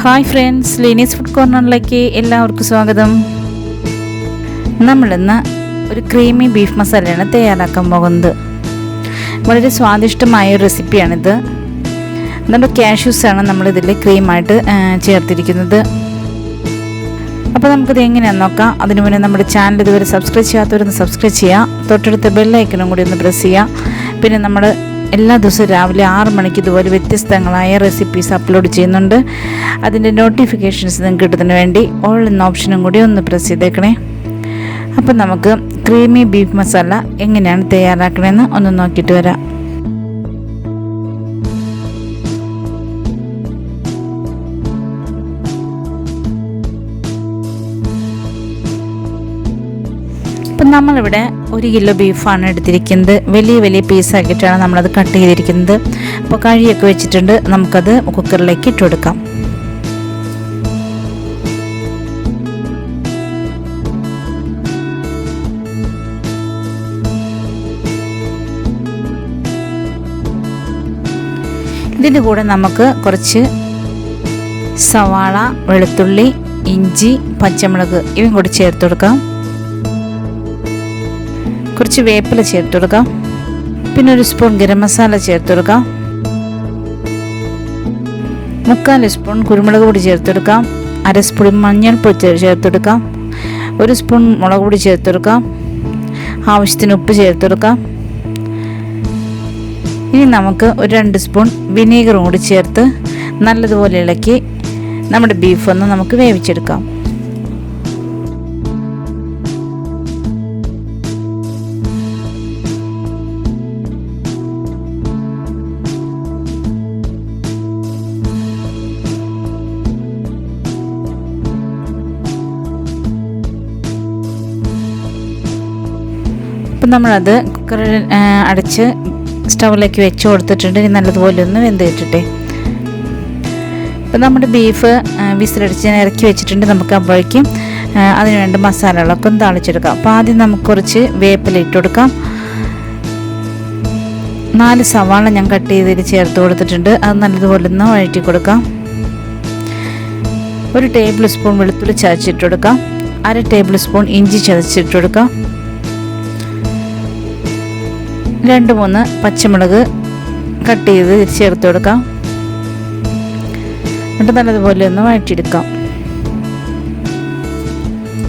Hi friends, ലിനീസ് food കോർണറിലേക്ക് എല്ലാവർക്കും സ്വാഗതം. നമ്മളിന്ന് ഒരു ക്രീമി ബീഫ് മസാലയാണ് തയ്യാറാക്കാൻ പോകുന്നത്. വളരെ സ്വാദിഷ്ടമായ ഒരു റെസിപ്പിയാണിത്. നമ്മുടെ കാഷ്യൂസാണ് നമ്മളിതിൽ ക്രീമായിട്ട് ചേർത്തിരിക്കുന്നത്. അപ്പോൾ നമുക്കിത് എങ്ങനെയാണെന്ന് നോക്കാം. അതിനു മുന്നേ നമ്മുടെ ചാനൽ ഇതുവരെ സബ്സ്ക്രൈബ് ചെയ്യാത്തവരൊന്ന് സബ്സ്ക്രൈബ് ചെയ്യുക. തൊട്ടടുത്ത ബെല്ലൈക്കനും കൂടി ഒന്ന് പ്രസ് ചെയ്യുക. പിന്നെ നമ്മൾ എല്ലാ ദിവസവും രാവിലെ 6 മണിക്ക് ഇതുപോലെ വ്യത്യസ്തങ്ങളായ റെസിപ്പീസ് അപ്ലോഡ് ചെയ്യുന്നുണ്ട്. അതിൻ്റെ നോട്ടിഫിക്കേഷൻസ് നിങ്ങൾക്ക് കിട്ടുന്നതിന് വേണ്ടി ഓൾ എന്ന ഓപ്ഷനും കൂടി ഒന്ന് പ്രസ് ചെയ്തേക്കണേ. അപ്പം നമുക്ക് ക്രീമി ബീഫ് മസാല എങ്ങനെയാണ് തയ്യാറാക്കണമെന്ന് ഒന്ന് നോക്കിയിട്ട് വരാം. അപ്പം നമ്മളിവിടെ 1 കിലോ ബീഫാണ് എടുത്തിരിക്കുന്നത്. വലിയ പീസാക്കിയിട്ടാണ് നമ്മളത് കട്ട് ചെയ്തിരിക്കുന്നത്. അപ്പോൾ കഴുകിയൊക്കെ വെച്ചിട്ടുണ്ട്. നമുക്കത് കുക്കറിലേക്ക് ഇട്ട് കൊടുക്കാം. ഇതിൻ്റെ കൂടെ നമുക്ക് കുറച്ച് സവാള, വെളുത്തുള്ളി, ഇഞ്ചി, പച്ചമുളക് ഇവയും കൂടി ചേർത്ത് കൊടുക്കാം. കുറച്ച് വേപ്പില ചേർത്ത് കൊടുക്കാം. പിന്നെ 1 സ്പൂൺ ഗരം മസാല ചേർത്ത് കൊടുക്കാം. 3/4 സ്പൂൺ കുരുമുളക് പൊടി ചേർത്ത് കൊടുക്കാം. 1/2 സ്പൂൺ മഞ്ഞൾപ്പൊടി ചേർത്ത് കൊടുക്കാം. 1 സ്പൂൺ മുളക് പൊടി ചേർത്ത് കൊടുക്കാം. ആവശ്യത്തിന് ഉപ്പ് ചേർത്ത് കൊടുക്കാം. ഇനി നമുക്ക് 2 സ്പൂൺ വിനീഗറും കൂടി ചേർത്ത് നല്ലതുപോലെ ഇളക്കി നമ്മുടെ ബീഫൊന്ന് നമുക്ക് വേവിച്ചെടുക്കാം. അപ്പം നമ്മളത് കുക്കറിൽ അടച്ച് സ്റ്റൗവിലേക്ക് വെച്ച് കൊടുത്തിട്ടുണ്ട്. ഇനി നല്ലതുപോലെ ഒന്ന് വെന്ത് കിട്ടട്ടെ. ഇപ്പം നമ്മുടെ ബീഫ് വിസിലടിച്ച് ഞാൻ ഇറക്കി വെച്ചിട്ടുണ്ട്. നമുക്ക് അപ്പോഴേക്കും അതിന് വേണ്ട മസാലകളൊക്കെ ഒന്ന് താളിച്ചെടുക്കാം. അപ്പോൾ ആദ്യം നമുക്ക് കുറച്ച് വേപ്പില ഇട്ട് കൊടുക്കാം. 4 സവാള ഞാൻ കട്ട് ചെയ്തിട്ട് ചേർത്ത് കൊടുത്തിട്ടുണ്ട്. അത് നല്ലതുപോലെ ഒന്ന് വഴറ്റി കൊടുക്കാം. 1 ടേബിൾ സ്പൂൺ വെളുത്തുള്ളി ചതച്ചിട്ട് കൊടുക്കാം. 1/2 ടേബിൾ സ്പൂൺ ഇഞ്ചി ചതച്ചിട്ട് കൊടുക്കാം. 2-3 പച്ചമുളക് കട്ട് ചെയ്ത് ചേർത്ത് കൊടുക്കാം. എന്നിട്ട് നല്ലതുപോലെ ഒന്ന് വഴറ്റിയെടുക്കാം.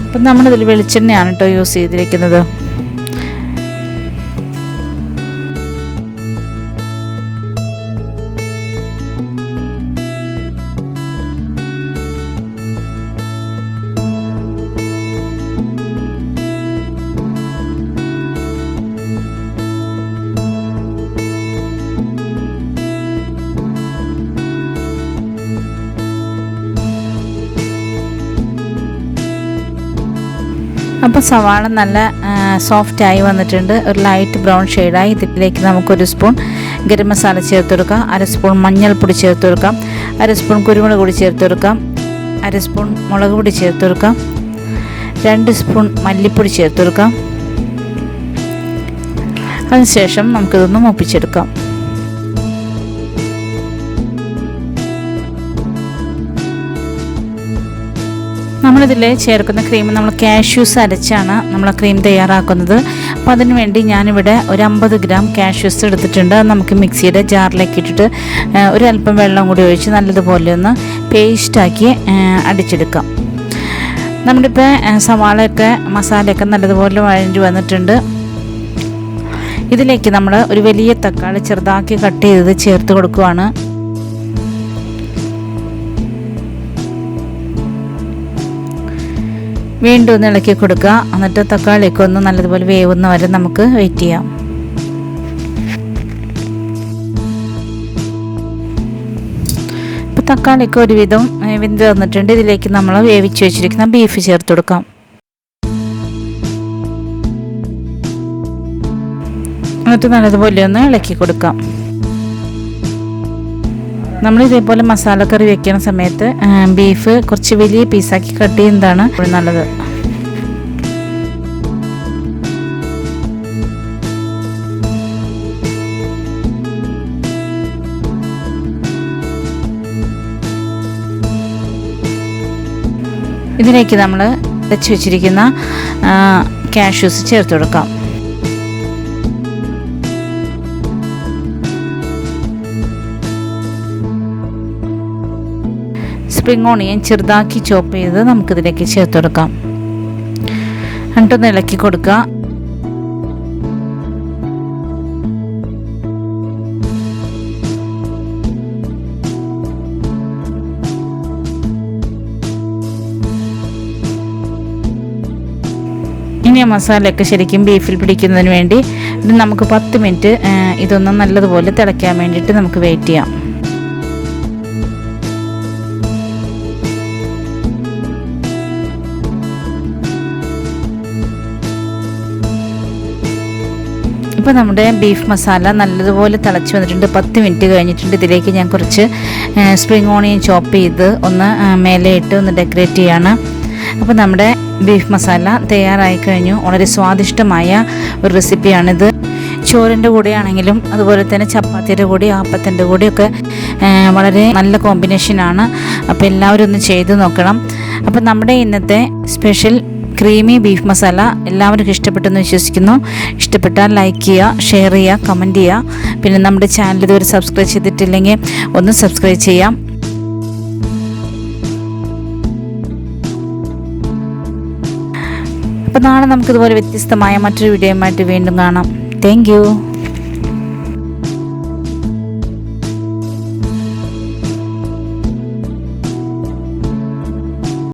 അപ്പം നമ്മളിതിൽ വെളിച്ചെണ്ണയാണ് കേട്ടോ യൂസ് ചെയ്തിരിക്കുന്നത്. അപ്പോൾ സവാള നല്ല സോഫ്റ്റായി വന്നിട്ടുണ്ട്. ഒരു ലൈറ്റ് ബ്രൗൺ ഷെയ്ഡായി. ഇതിലേക്ക് നമുക്ക് 1 സ്പൂൺ ഗരം മസാല ചേർത്ത് കൊടുക്കാം. 1/2 സ്പൂൺ മഞ്ഞൾപ്പൊടി ചേർത്ത് കൊടുക്കാം. 1/2 സ്പൂൺ കുരുമുളക് പൊടി ചേർത്ത് കൊടുക്കാം. 1/2 സ്പൂൺ മുളക് പൊടി ചേർത്ത് കൊടുക്കാം. 2 സ്പൂൺ മല്ലിപ്പൊടി ചേർത്ത് കൊടുക്കാം. അതിനുശേഷം നമുക്കിതൊന്ന് മൂപ്പിച്ചെടുക്കാം. നമ്മളിതിൽ ചേർക്കുന്ന ക്രീം നമ്മൾ കാഷ്യൂസ് അരച്ചാണ് നമ്മൾ ക്രീം തയ്യാറാക്കുന്നത്. അപ്പോൾ അതിന് വേണ്ടി ഞാനിവിടെ ഒരു 50 ഗ്രാം കാഷ്യൂസ് എടുത്തിട്ടുണ്ട്. നമുക്ക് മിക്സിയുടെ ജാറിലേക്ക് ഇട്ടിട്ട് ഒരല്പം വെള്ളം കൂടി ഒഴിച്ച് നല്ലതുപോലെ ഒന്ന് പേസ്റ്റാക്കി അടിച്ചെടുക്കാം. നമ്മളിപ്പോൾ സവാളയൊക്കെ മസാലയൊക്കെ നല്ലതുപോലെ വഴഞ്ഞു വന്നിട്ടുണ്ട്. ഇതിലേക്ക് നമ്മൾ ഒരു വലിയ തക്കാളി ചെറുതാക്കി കട്ട് ചെയ്തത് ചേർത്ത് കൊടുക്കുകയാണ്. വീണ്ടും ഒന്ന് ഇളക്കി കൊടുക്കുക. എന്നിട്ട് തക്കാളിയൊക്കെ ഒന്ന് നല്ലതുപോലെ വേവുന്ന വരെ നമുക്ക് വെയിറ്റ് ചെയ്യാം. ഇപ്പോൾ തക്കാളിയൊക്കെ ഒരുവിധം വെന്ത് വന്നിട്ടുണ്ട്. ഇതിലേക്ക് നമ്മൾ വേവിച്ച് വെച്ചിരിക്കുന്ന ബീഫ് ചേർത്ത് കൊടുക്കാം. എന്നിട്ട് നല്ലതുപോലെ ഒന്ന് ഇളക്കി കൊടുക്കാം. നമ്മൾ ഇതേപോലെ മസാലക്കറി വെക്കുന്ന സമയത്ത് ബീഫ് കുറച്ച് വലിയ പീസാക്കി കട്ട് ചെയ്യുന്നതാണ് നല്ലത്. ഇതിലേക്ക് നമ്മൾ വെച്ച് വെച്ചിരിക്കുന്ന കാഷ്യൂസ് ചേർത്ത് കൊടുക്കാം. സ്പ്രിംഗ് ഓണിയൻ ചെറുതാക്കി ചോപ്പ് ചെയ്ത് നമുക്കിതിലേക്ക് ചേർത്ത് കൊടുക്കാം. എന്നിട്ടൊന്ന് ഇളക്കി കൊടുക്കുക. ഇനി മസാലയൊക്കെ ശരിക്കും ബീഫിൽ പിടിക്കുന്നതിന് വേണ്ടി ഇത് നമുക്ക് 10 മിനിറ്റ് ഇതൊന്ന് നല്ലതുപോലെ തിളയ്ക്കാൻ വേണ്ടിയിട്ട് നമുക്ക് വെയിറ്റ് ചെയ്യാം. ഇപ്പോൾ നമ്മുടെ ബീഫ് മസാല നല്ലതുപോലെ തിളച്ച് വന്നിട്ടുണ്ട്. 10 മിനിറ്റ് കഴിഞ്ഞിട്ടുണ്ട്. ഇതിലേക്ക് ഞാൻ കുറച്ച് സ്പ്രിംഗ് ഓണിയൻ ചോപ്പ് ചെയ്ത് ഒന്ന് മേലെ ഇട്ട് ഒന്ന് ഡെക്കറേറ്റ് ചെയ്യാണ്. അപ്പോൾ നമ്മുടെ ബീഫ് മസാല തയ്യാറായി കഴിഞ്ഞു. വളരെ സ്വാദിഷ്ടമായ ഒരു റെസിപ്പിയാണിത്. ചോറിൻ്റെ കൂടെയാണെങ്കിലും അതുപോലെ തന്നെ ചപ്പാത്തിയുടെ കൂടെ ആപ്പത്തിൻ്റെ കൂടെയൊക്കെ വളരെ നല്ല കോമ്പിനേഷനാണ്. അപ്പോൾ എല്ലാവരും ഒന്ന് ചെയ്ത് നോക്കണം. അപ്പോൾ നമ്മുടെ ഇന്നത്തെ സ്പെഷ്യൽ ക്രീമി ബീഫ് മസാല എല്ലാവർക്കും ഇഷ്ടപ്പെട്ടെന്ന് വിശ്വസിക്കുന്നു. ഇഷ്ടപ്പെട്ടാൽ ലൈക്ക് ചെയ്യുക, ഷെയർ ചെയ്യുക, കമൻറ്റ് ചെയ്യുക. പിന്നെ നമ്മുടെ ചാനൽ ഇതുവരെ സബ്സ്ക്രൈബ് ചെയ്തിട്ടില്ലെങ്കിൽ ഒന്ന് സബ്സ്ക്രൈബ് ചെയ്യാം. അപ്പോൾ നാളെ നമുക്കിതുപോലെ വ്യത്യസ്തമായ മറ്റൊരു വീഡിയോയുമായിട്ട് വീണ്ടും കാണാം. Thank you.